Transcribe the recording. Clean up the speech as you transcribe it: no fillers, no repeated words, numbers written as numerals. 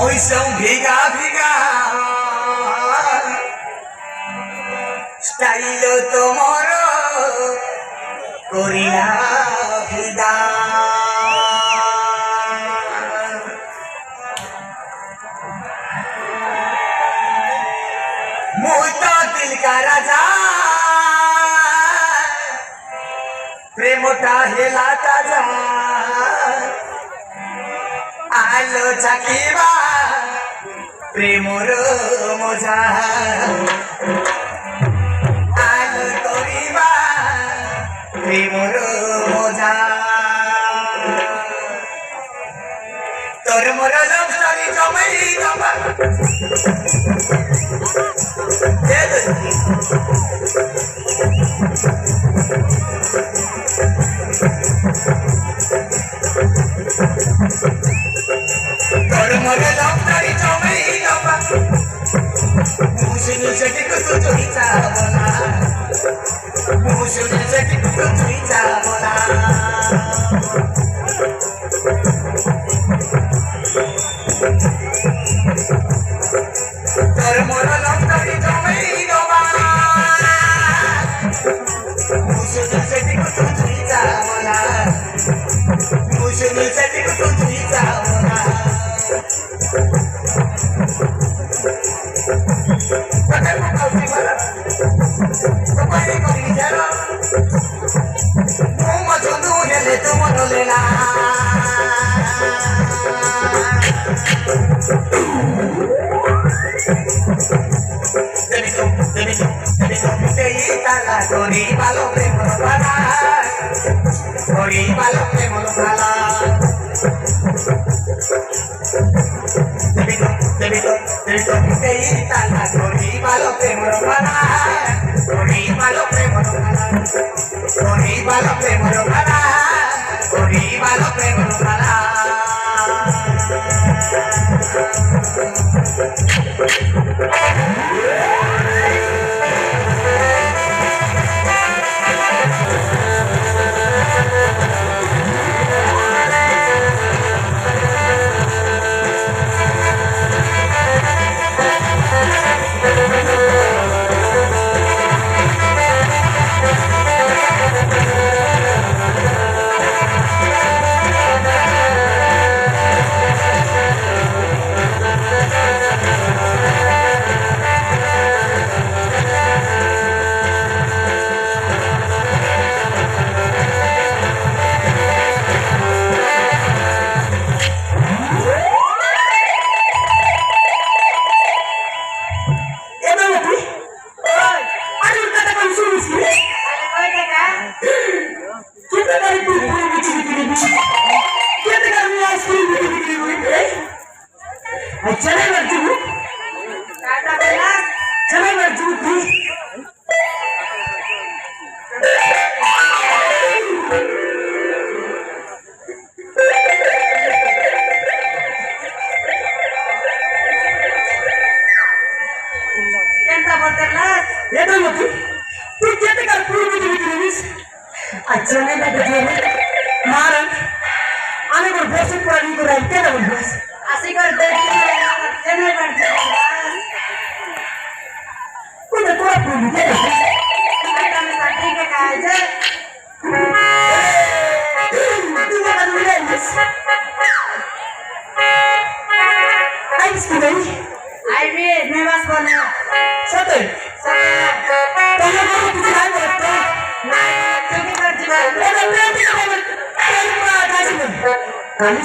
ওই সব ভিগা ভিগা স্টাইল তোমার করিলা ভিদা মুই তো দিল কা রাজা প্রেমটা হেলা তাজা আলো চাকিবা প্রেমর মজা আলো করিবা প্রেমর মজা তোর মোর লভ স্টোরি জমাই জমা তোর মোর লভ স্টোরি জমাই জমা মুশনি সেটি কত তুই চাবলা মুশনি সেটি কত তুই চাবলা তোর মোর লভ স্টোরি জমাই জমা মুশনি সেটি কত তুই চাবলা মুশনি সেটি কত তুই চাবলা I'm